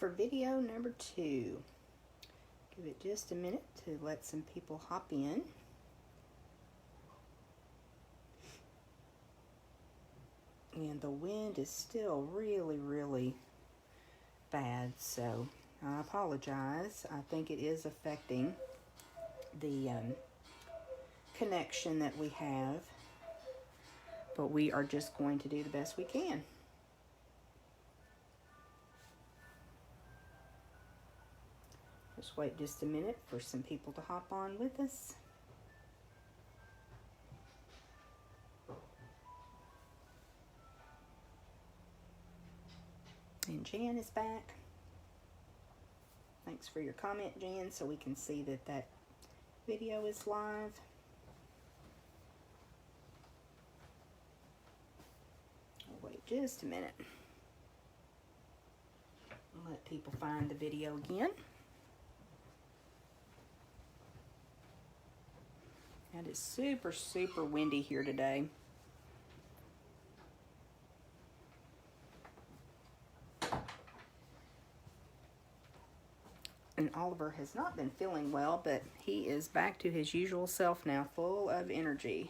for video number 2. Give it just a minute to let some people hop in. And the wind is still really bad, so I apologize. I think it is affecting the connection that we have, but we are just going to do the best we can. Just wait just a minute for some people to hop on with us. And Jan is back. Thanks for your comment, Jan, so we can see that that video is live. I'll wait just a minute. I'll let people find the video again. It is super windy here today. And Oliver has not been feeling well, but he is back to his usual self now, full of energy.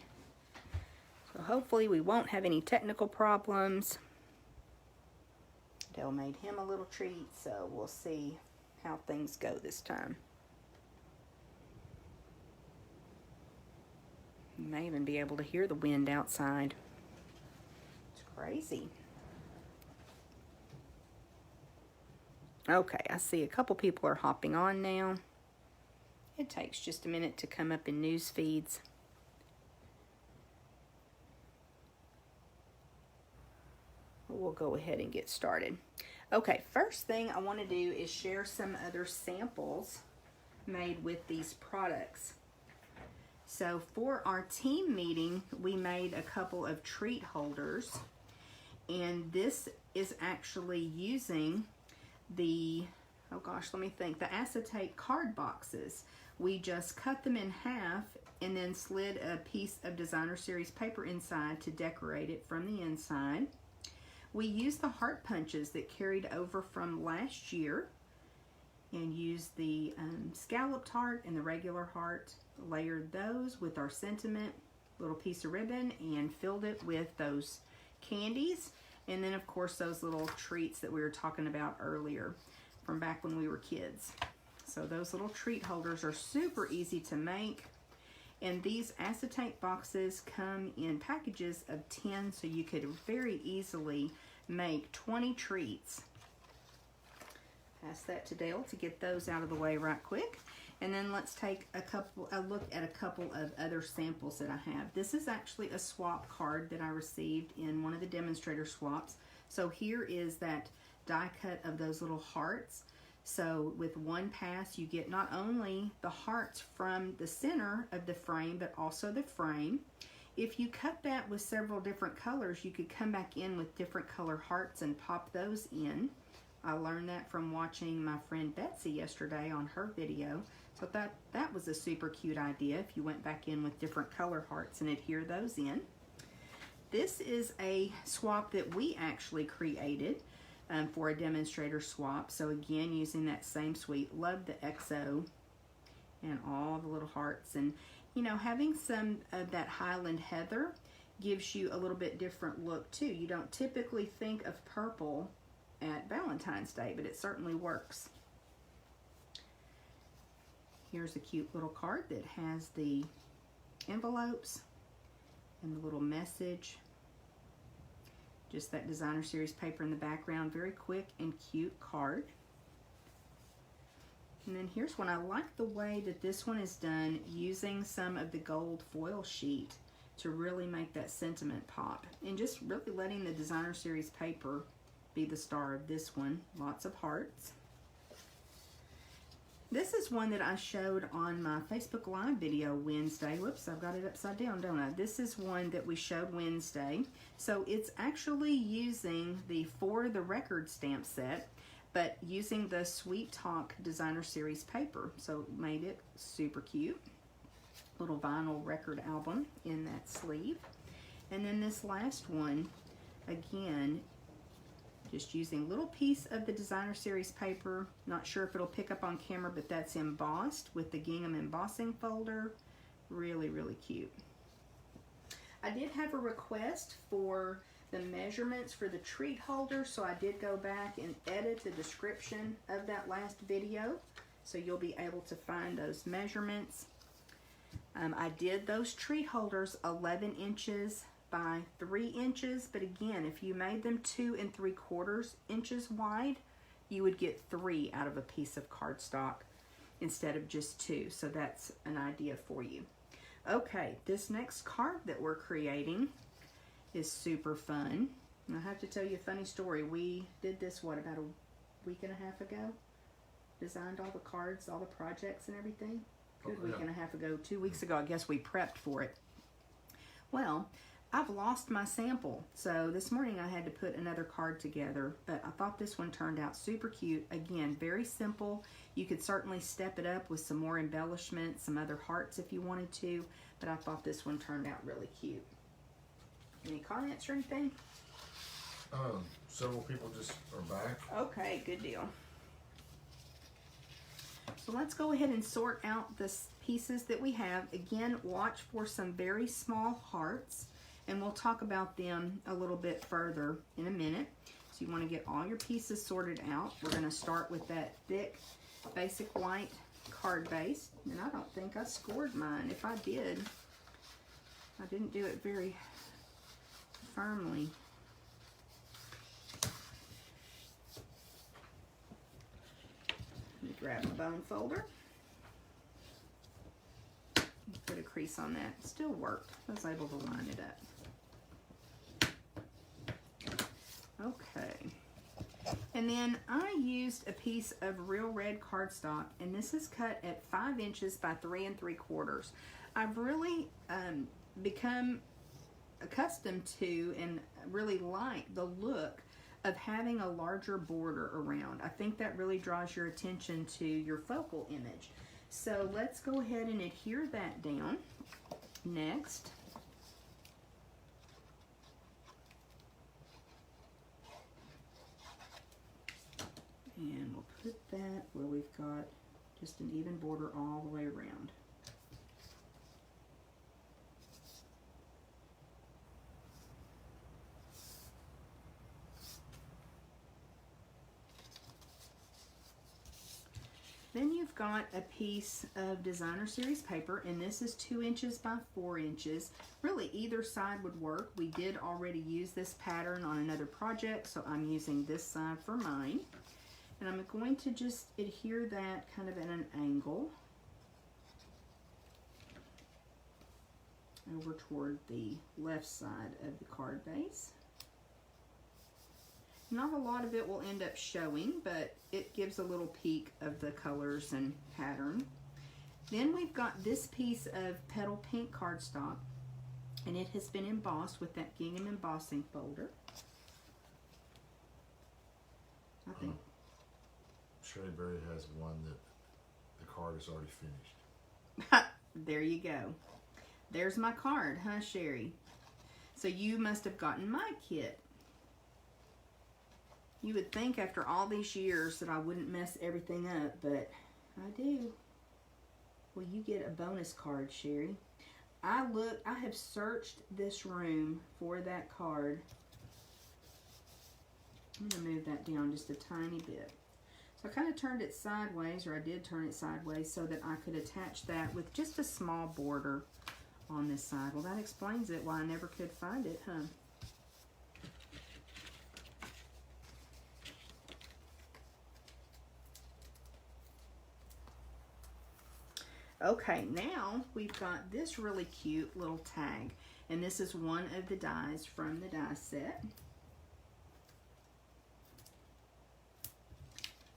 So hopefully we won't have any technical problems. Dale made him a little treat, so we'll see how things go this time. You may even be able to hear the wind outside. It's crazy. Okay, I see a couple people are hopping on now. It takes just a minute to come up in news feeds. We'll go ahead and get started. Okay, first thing I want to do is share some other samples made with these products. So for our team meeting, we made a couple of treat holders, and this is actually using the, oh gosh, let me think, the acetate card boxes. We just cut them in half and then slid a piece of designer series paper inside to decorate it from the inside. We used the heart punches that carried over from last year and used the scalloped heart and the regular heart, layered those with our sentiment little piece of ribbon and filled it with those candies. And then, of course, those little treats that we were talking about earlier from back when we were kids. So those little treat holders are super easy to make. And these acetate boxes come in packages of 10, so you could very easily make 20 treats. Pass that to Dale to get those out of the way right quick. And then let's take a look at a couple of other samples that I have. This is actually a swap card that I received in one of the demonstrator swaps. So here is that die cut of those little hearts. So with one pass, you get not only the hearts from the center of the frame, but also the frame. If you cut that with several different colors, you could come back in with different color hearts and pop those in. I learned that from watching my friend Betsy yesterday on her video. So that was a super cute idea if you went back in with different color hearts and adhere those in. This is a swap that we actually created for a demonstrator swap. So again, using that same suite. Love the XO and all the little hearts. And you know, having some of that Highland Heather gives you a little bit different look too. You don't typically think of purple at Valentine's Day, but it certainly works. Here's a cute little card that has the envelopes and the little message. Just that designer series paper in the background. Very quick and cute card. And then here's one. I like the way that this one is done using some of the gold foil sheet to really make that sentiment pop. And just really letting the designer series paper be the star of this one. Lots of hearts. This is one that I showed on my Facebook Live video Wednesday. Whoops, I've got it upside down, don't I? This is one that we showed Wednesday. So it's actually using the For the Record stamp set, but using the Sweet Talk Designer Series paper. So made it super cute. Little vinyl record album in that sleeve. And then this last one, again, Just using a little piece of the designer series paper. Not sure if it'll pick up on camera, but that's embossed with the gingham embossing folder. Really, really cute. I did have a request for the measurements for the treat holder, so I did go back and edit the description of that last video, so you'll be able to find those measurements. I did those treat holders 11 inches by 3 inches, but again, if you made them 2 3/4 inches wide, you would get 3 out of a piece of cardstock instead of just 2, so that's an idea for you. Okay, this next card that we're creating is super fun. And I have to tell you a funny story. We did this, what, about a week and a half ago? Designed all the cards, all the projects and everything. Good week and a half ago, 2 weeks ago, I guess we prepped for it. Well, I've lost my sample, so this morning I had to put another card together, but I thought this one turned out super cute. Again, very simple. You could certainly step it up with some more embellishments, some other hearts if you wanted to, but I thought this one turned out really cute. Any comments or anything? Several people just are back. Okay, good deal. So let's go ahead and sort out the pieces that we have. Again, watch for some very small hearts, and we'll talk about them a little bit further in a minute. So you want to get all your pieces sorted out. We're going to start with that thick basic white card base, and I don't think I scored mine. If I did, I didn't do it very firmly. Let me grab my bone folder. Put a crease on that. It still worked. I was able to line it up. Okay. And then I used a piece of real red cardstock, and this is cut at 5 inches by 3 3/4. I've really become accustomed to and really like the look of having a larger border around. I think that really draws your attention to your focal image. So let's go ahead and adhere that down. Next, and we'll put that where we've got just an even border all the way around. Then you've got a piece of designer series paper, and this is 2 inches by 4 inches. Really, either side would work. We did already use this pattern on another project, so I'm using this side for mine. And I'm going to just adhere that kind of at an angle over toward the left side of the card base. Not a lot of it will end up showing, but it gives a little peek of the colors and pattern. Then we've got this piece of petal pink cardstock, and it has been embossed with that gingham embossing folder. I think Sherry Berry has one that the card is already finished. there you go. There's my card, huh, Sherry? So you must have gotten my kit. You would think after all these years that I wouldn't mess everything up, but I do. Well, you get a bonus card, Sherry. I have searched this room for that card. I'm going to move that down just a tiny bit. So I kind of turned it sideways, or I did turn it sideways so that I could attach that with just a small border on this side. Well, that explains it, why I never could find it, huh? Okay, now we've got this really cute little tag, and this is one of the dies from the die set.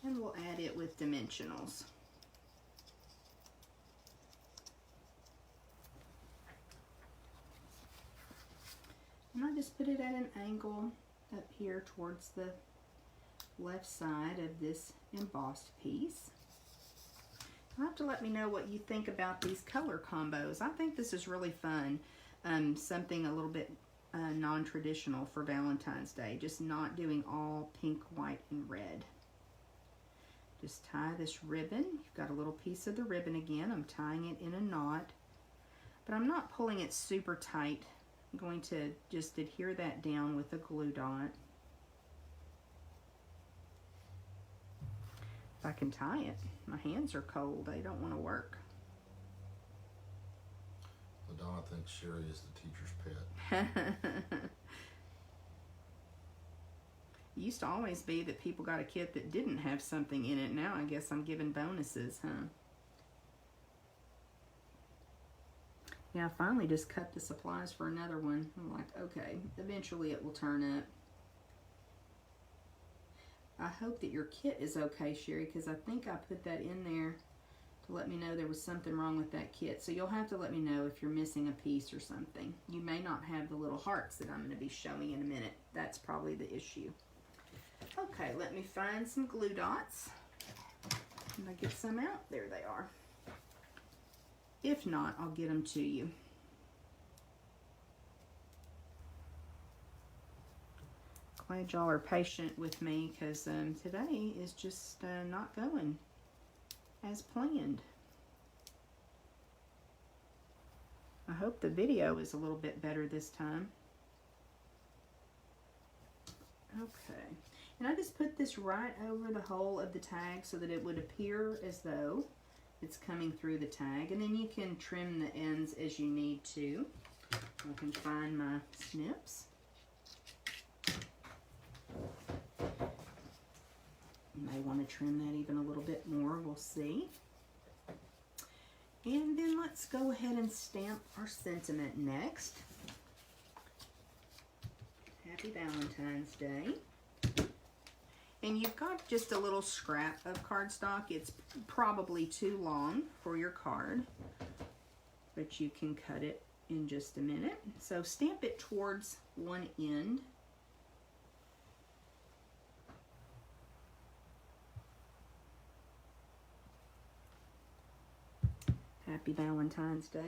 And we'll add it with dimensionals. And I just put it at an angle up here towards the left side of this embossed piece. You'll have to let me know what you think about these color combos. I think this is really fun. Something a little bit non-traditional for Valentine's Day. Just not doing all pink, white, and red. Just tie this ribbon. You've got a little piece of the ribbon again. I'm tying it in a knot, but I'm not pulling it super tight. I'm going to just adhere that down with a glue dot. If I can tie it. My hands are cold. They don't want to work. Donna thinks Sherry is the teacher's pet. It used to always be that people got a kit that didn't have something in it. Now I guess I'm giving bonuses, huh? Yeah, I finally just cut the supplies for another one. I'm like, okay, eventually it will turn up. I hope that your kit is okay, Sherry, because I think I put that in there to let me know there was something wrong with that kit. So you'll have to let me know if you're missing a piece or something. You may not have the little hearts that I'm going to be showing in a minute. That's probably the issue. Okay, let me find some glue dots. Can I get some out? There they are. If not, I'll get them to you. Glad y'all are patient with me because today is just not going as planned. I hope the video is a little bit better this time. Okay, and I just put this right over the hole of the tag so that it would appear as though it's coming through the tag, and then you can trim the ends as you need to. I can find my snips. You may want to trim that even a little bit more, we'll see. And then let's go ahead and stamp our sentiment next. Happy Valentine's Day. And you've got just a little scrap of cardstock. It's probably too long for your card, but you can cut it in just a minute. So stamp it towards one end. Happy Valentine's Day.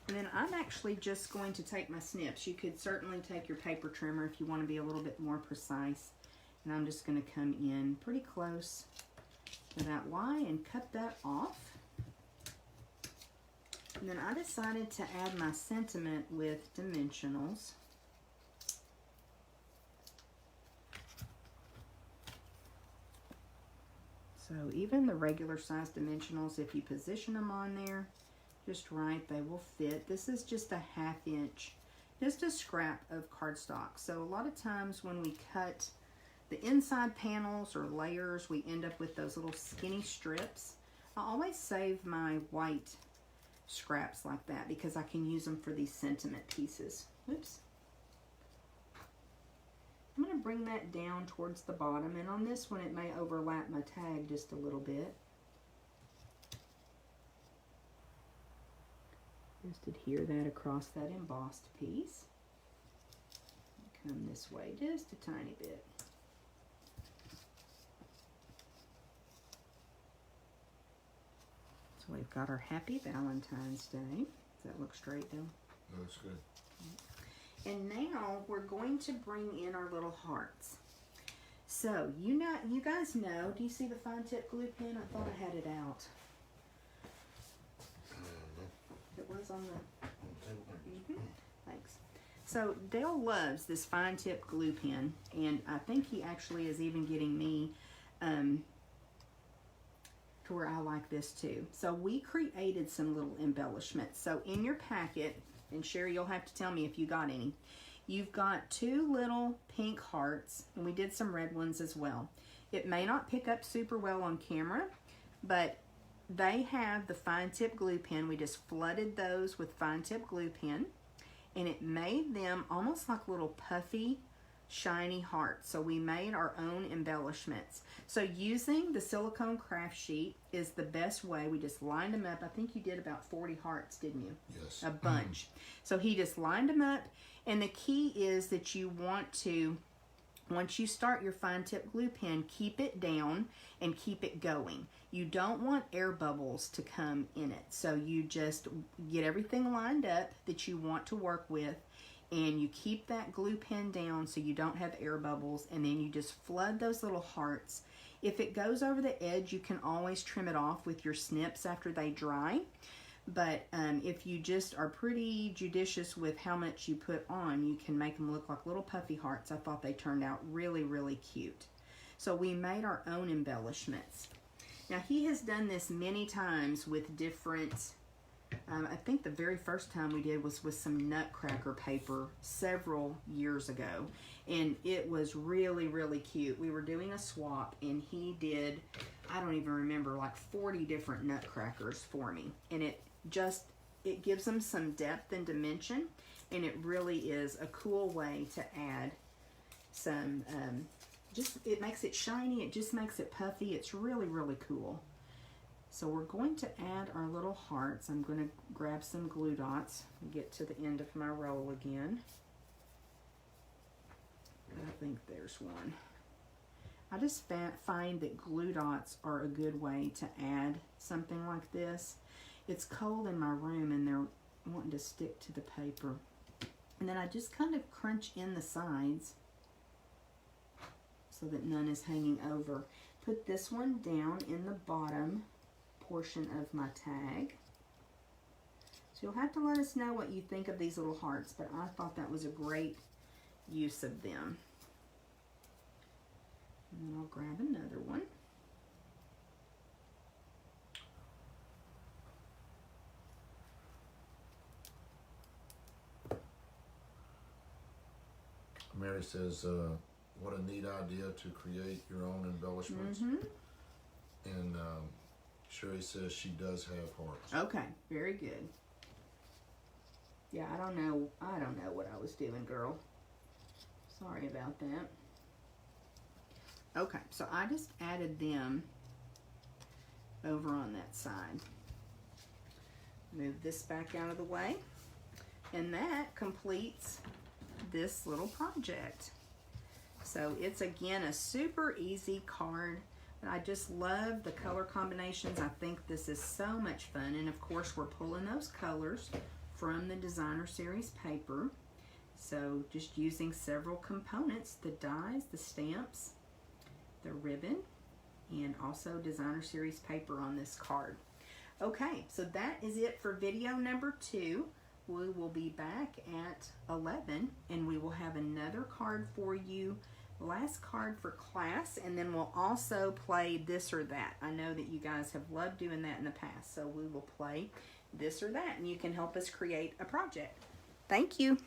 And then I'm actually just going to take my snips. You could certainly take your paper trimmer if you want to be a little bit more precise. And I'm just going to come in pretty close to that Y and cut that off. And then I decided to add my sentiment with dimensionals. So even the regular size dimensionals, if you position them on there just right, they will fit. This is just a 1/2 inch, just a scrap of cardstock. So a lot of times when we cut the inside panels or layers, we end up with those little skinny strips. I always save my white scraps like that because I can use them for these sentiment pieces. Oops. I'm going to bring that down towards the bottom, and on this one it may overlap my tag just a little bit. Just adhere that across that embossed piece. Come this way just a tiny bit. So we've got our Happy Valentine's Day. Does that look straight, Bill? That looks good. And now we're going to bring in our little hearts. So you guys know, do you see the fine tip glue pen? I thought I had it out. It was on the... Thanks. So Dale loves this fine tip glue pen, and I think he actually is even getting me to where I like this too. So we created some little embellishments. So in your packet, and Sherry, you'll have to tell me if you got any. You've got 2 little pink hearts, and we did some red ones as well. It may not pick up super well on camera, but they have the fine tip glue pen. We just flooded those with fine tip glue pen, and it made them almost like little puffy, shiny hearts. So we made our own embellishments. So using the silicone craft sheet is the best way. We just lined them up. I think you did about 40 hearts, didn't you? Yes. A bunch. So he just lined them up, and the key is that you want to once you start your fine tip glue pen, keep it down and keep it going. You don't want air bubbles to come in it. So you just get everything lined up that you want to work with, and you keep that glue pen down so you don't have air bubbles, and then you just flood those little hearts. If it goes over the edge, you can always trim it off with your snips after they dry. But if you just are pretty judicious with how much you put on, you can make them look like little puffy hearts. I thought they turned out really, really cute. So we made our own embellishments. Now he has done this many times with different, I think the very first time we did was with some nutcracker paper several years ago. And it was really, really cute. We were doing a swap and he did, I don't even remember, like 40 different nutcrackers for me. And it gives them some depth and dimension. And it really is a cool way to add some, it makes it shiny. It just makes it puffy. It's really, really cool. So we're going to add our little hearts. I'm going to grab some glue dots and get to the end of my roll again. I think there's one. I just find that glue dots are a good way to add something like this. It's cold in my room and they're wanting to stick to the paper. And then I just kind of crunch in the sides so that none is hanging over. Put this one down in the bottom portion of my tag. So you'll have to let us know what you think of these little hearts, but I thought that was a great use of them. And then I'll grab another one. Mary says, what a neat idea to create your own embellishments. And Sherry says she does have hearts. Okay, very good. Yeah, I don't know what I was doing, girl. Sorry about that. Okay, so I just added them over on that side. Move this back out of the way. And that completes this little project. So it's, again, a super easy card. I just love the color combinations. I think this is so much fun. And of course, we're pulling those colors from the Designer Series paper. So just using several components, the dies, the stamps, the ribbon, and also Designer Series paper on this card. Okay, so that is it for video number 2. We will be back at 11 and we will have another card for you, last card for class, and then we'll also play this or that. I know that you guys have loved doing that in the past, so we will play this or that and you can help us create a project. Thank you.